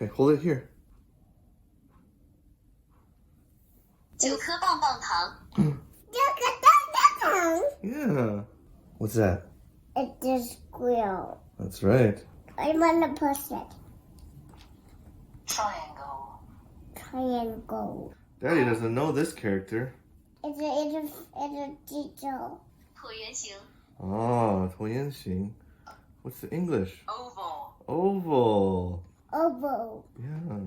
Okay, hold it here. 9颗棒棒糖。Yeah. What's that? It's a squirrel. That's right. I want to push it. Triangle. Triangle. Daddy doesn't know this character. It's a teacher. 椭圆形。 Ah, 椭圆形. What's the English? Oval. Oval. Oval. Yeah.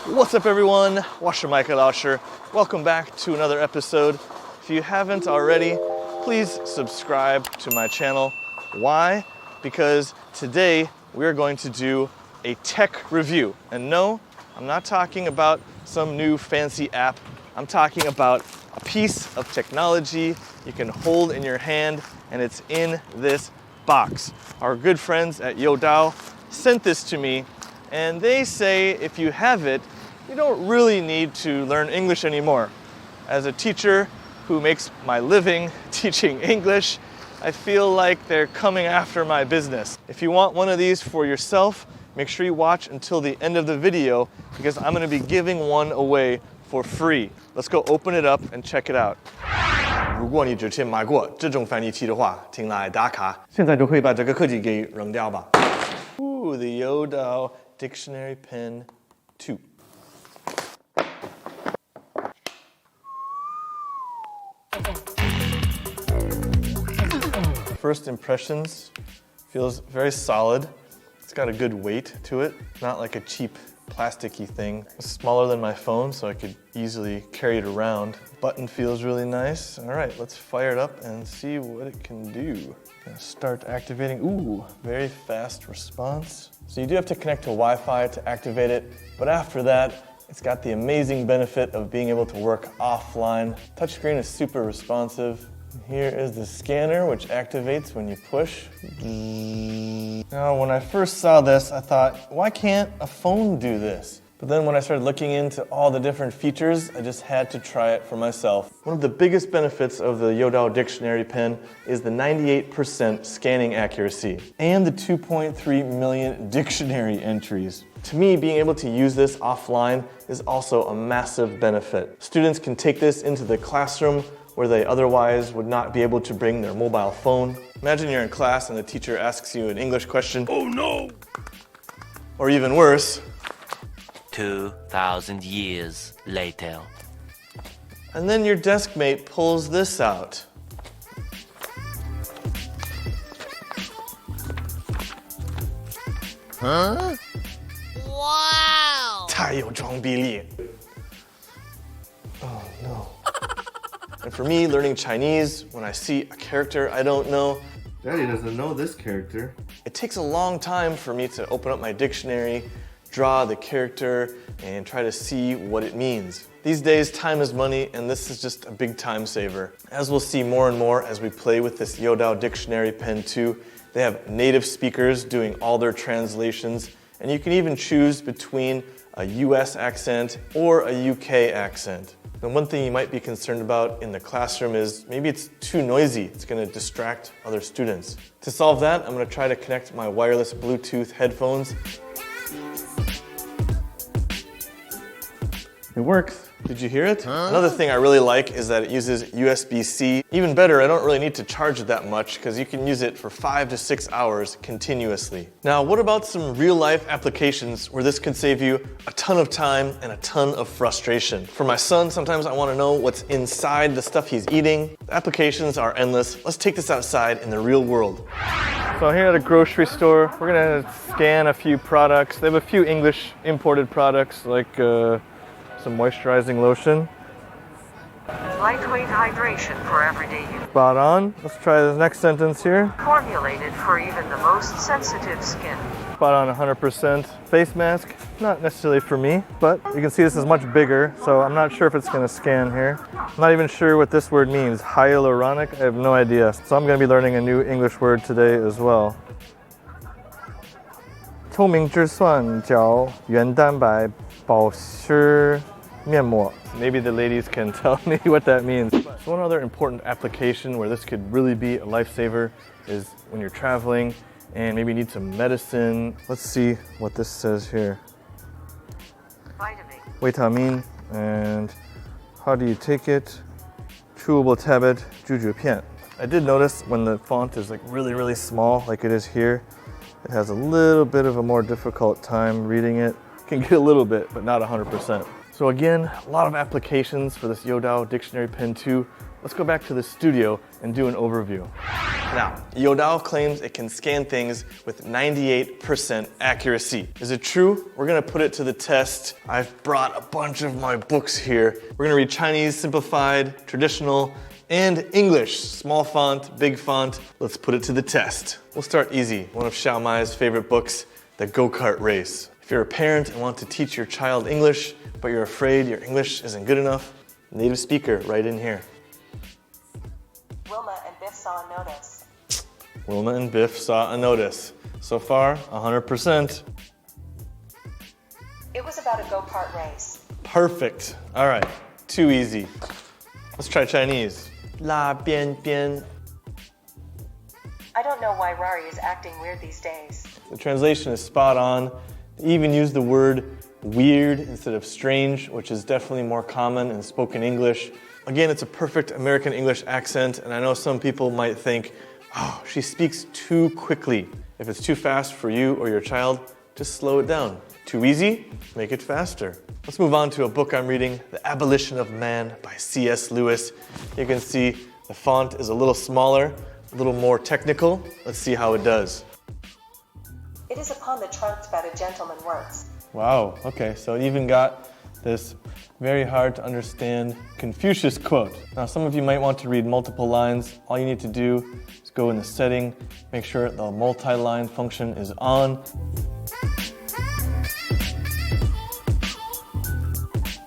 What's up, everyone? 我是麦克老师. Welcome back to another episode. If you haven't already, please subscribe to my channel. Why? Because today we're going to do a tech review. And no, I'm not talking about some new fancy app. I'm talking about a piece of technology you can hold in your hand, and it's in this box. Our good friends at youdao sent this to me, and they say if you have it, you don't really need to learn English anymore. As a teacher who makes my living teaching English, I feel like they're coming after my business. If you want one of these for yourself, make sure you watch until the end of the video because I'm going to be giving one away for free. Let's go open it up and check it out. 如果你之前买过这种翻译器的话，请来打卡。现在就可以把这个科技给扔掉吧。Ooh, the youdao Dictionary Pen 2. First impressions, feels very solid. It's got a good weight to it, not like a cheap plasticky thing. It's smaller than my phone, so I could easily carry it around. Button feels really nice. All right, let's fire it up and see what it can do. Gonna start activating. Ooh, very fast response. So you do have to connect to Wi-Fi to activate it, but after that, it's got the amazing benefit of being able to work offline. Touchscreen is super responsive. Here is the scanner, which activates when you push. Now, when I first saw this, I thought, why can't a phone do this? But then when I started looking into all the different features, I just had to try it for myself. One of the biggest benefits of the youdao Dictionary Pen is the 98% scanning accuracy and the 2.3 million dictionary entries. To me, being able to use this offline is also a massive benefit. Students can take this into the classroom where they otherwise would not be able to bring their mobile phone. Imagine you're in class and the teacher asks you an English question. Oh no! Or even worse, 2,000 years later. And then your desk mate pulls this out. Huh? Wow! 太有装逼力. Oh no. And for me, learning Chinese, when I see a character I don't know, Daddy doesn't know this character. it takes a long time for me to open up my dictionary, draw the character, and try to see what it means. These days, time is money, and this is just a big time saver. As we'll see more and more as we play with this youdao Dictionary Pen 2, they have native speakers doing all their translations, and you can even choose between a US accent or a UK accent. And one thing you might be concerned about in the classroom is maybe it's too noisy. It's going to distract other students. To solve that, I'm going to try to connect my wireless Bluetooth headphones. It works. Did you hear it? Another thing I really like is that it uses USB-C. Even better, I don't really need to charge it that much because you can use it for 5 to 6 hours continuously. Now, what about some real-life applications where this could save you a ton of time and a ton of frustration? For my son, sometimes I want to know what's inside the stuff he's eating. The applications are endless. Let's take this outside in the real world. So here at a grocery store, we're gonna scan a few products. They have a few English imported products like some moisturizing lotion. Lightweight hydration for everyday use. Spot on. Let's try this next sentence here. Formulated for even the most sensitive skin. Spot on 100%. Face mask, not necessarily for me, but you can see this is much bigger, so I'm not sure if it's gonna scan here. I'm not even sure what this word means. Hyaluronic, I have no idea. So I'm gonna be learning a new English word today as well. 透明质酸角原蛋白保湿面膜. Maybe the ladies can tell me what that means. So one other important application where this could really be a lifesaver is when you're traveling and maybe need some medicine. Let's see what this says here. Vitamin. 维他命 and how do you take it? Chewable tablet, juju pian. I did notice when the font is like really small, like it is here, it has a little bit of a more difficult time reading it. Can get a little bit, but not 100%. So again, a lot of applications for this youdao Dictionary Pen 2. Let's go back to the studio and do an overview. Now, youdao claims it can scan things with 98% accuracy. Is it true? We're gonna put it to the test. I've brought a bunch of my books here. We're gonna read Chinese, simplified, traditional, and English. Small font, big font. Let's put it to the test. We'll start easy. One of Xiaomai's favorite books, The Go-Kart Race. If you're a parent and want to teach your child English, but you're afraid your English isn't good enough, native speaker right in here. Wilma and Biff saw a notice. Wilma and Biff saw a notice. So far, 100%. It was about a go-kart race. Perfect. All right, too easy. Let's try Chinese. La bian bian. I don't know why Rari is acting weird these days. The translation is spot on. They even use the word weird instead of strange, which is definitely more common in spoken English. Again, it's a perfect American English accent, and I know some people might think, oh, she speaks too quickly. If it's too fast for you or your child, just slow it down. Too easy? Make it faster. Let's move on to a book I'm reading, The Abolition of Man by C.S. Lewis. You can see the font is a little smaller, a little more technical. Let's see how it does. It is upon the trunks by the gentleman works. Wow, okay, so it even got this very hard to understand Confucius quote. Now, some of you might want to read multiple lines. All you need to do is go in the setting, make sure the multi-line function is on.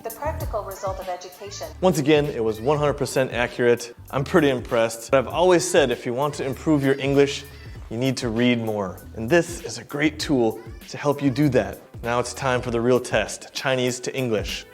The practical result of education. Once again, it was 100% accurate. I'm pretty impressed. But I've always said if you want to improve your English, you need to read more. And this is a great tool to help you do that. Now it's time for the real test, Chinese to English.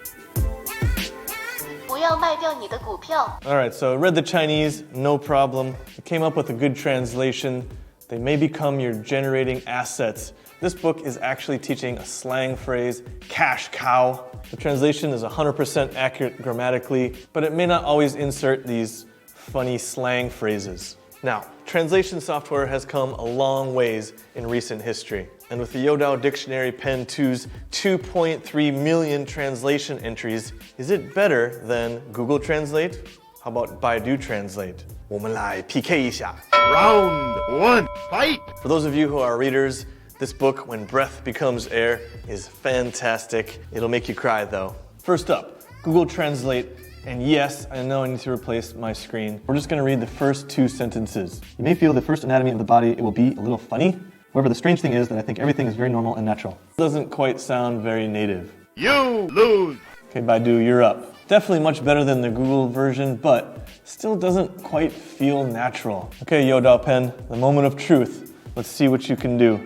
不要卖掉你的股票。 All right, so I read the Chinese, no problem. I came up with a good translation. They may become your generating assets. This book is actually teaching a slang phrase, cash cow. The translation is 100% accurate grammatically, but it may not always insert these funny slang phrases. Now, translation software has come a long ways in recent history. And with the youdao Dictionary Pen 2's 2.3 million translation entries, is it better than Google Translate? How about Baidu Translate? 我们来 PK 一下. Round one, fight! For those of you who are readers, this book, When Breath Becomes Air, is fantastic. It'll make you cry though. First up, Google Translate. And yes, I know I need to replace my screen. We're just gonna read the first two sentences. You may feel the first anatomy of the body, it will be a little funny. However, the strange thing is that I think everything is very normal and natural. It doesn't quite sound very native. You lose! Okay, Baidu, you're up. Definitely much better than the Google version, but still doesn't quite feel natural. Okay, youdao Pen, the moment of truth. Let's see what you can do.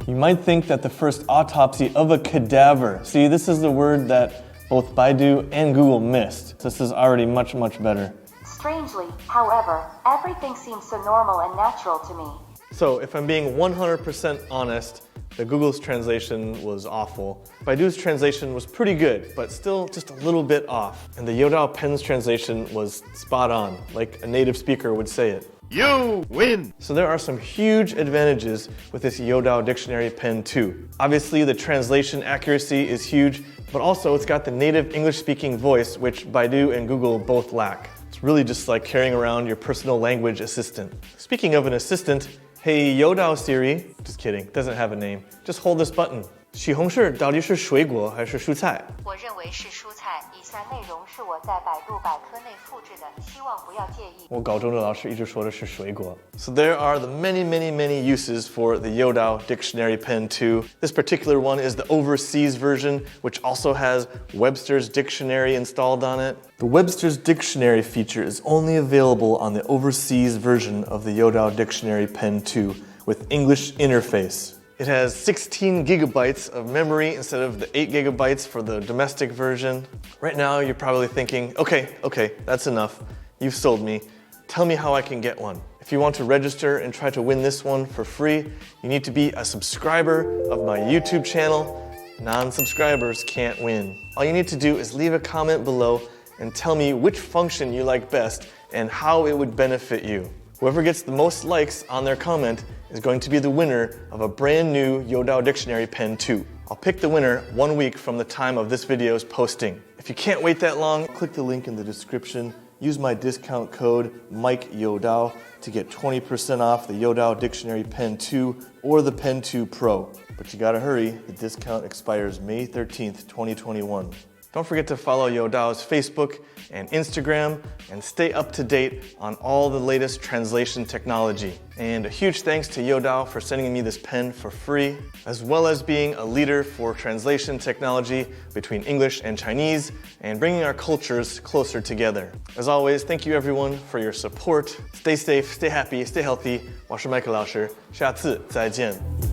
You might think that the first autopsy of a cadaver. See, this is the word that both Baidu and Google missed. This is already much better. Strangely, however, everything seems so normal and natural to me. So if I'm being 100% honest, the Google's translation was awful. Baidu's translation was pretty good, but still just a little bit off. And the youdao Pen's translation was spot on, like a native speaker would say it. You win! So there are some huge advantages with this youdao Dictionary Pen 2. Obviously, the translation accuracy is huge, but also it's got the native English-speaking voice, which Baidu and Google both lack. It's really just like carrying around your personal language assistant. Speaking of an assistant, hey youdao Siri, just kidding, doesn't have a name. Just hold this button. 西红柿到底是水果还是蔬菜？我认为是蔬菜。以下内容是我在百度百科内复制的，希望不要介意。我高中的老师一直说的是水果。So there are the many uses for the youdao Dictionary Pen 2. This particular one is the overseas version, which also has Webster's Dictionary installed on it. The Webster's Dictionary feature is only available on the overseas version of the youdao Dictionary Pen 2 with English interface. It has 16 gigabytes of memory instead of the 8 gigabytes for the domestic version. Right now, you're probably thinking, okay, that's enough. You've sold me. Tell me how I can get one. If you want to register and try to win this one for free, you need to be a subscriber of my YouTube channel. Non-subscribers can't win. All you need to do is leave a comment below and tell me which function you like best and how it would benefit you. Whoever gets the most likes on their comment is going to be the winner of a brand new youdao Dictionary Pen 2. I'll pick the winner 1 week from the time of this video's posting. If you can't wait that long, click the link in the description. Use my discount code MikeYoudao to get 20% off the youdao Dictionary Pen 2 or the Pen 2 Pro. But you gotta hurry, the discount expires May 13th, 2021. Don't forget to follow Youdao's Facebook and Instagram and stay up to date on all the latest translation technology. And a huge thanks to Youdao for sending me this pen for free, as well as being a leader for translation technology between English and Chinese and bringing our cultures closer together. As always, thank you everyone for your support. Stay safe, stay happy, stay healthy. 我是麦克老师，下次再见。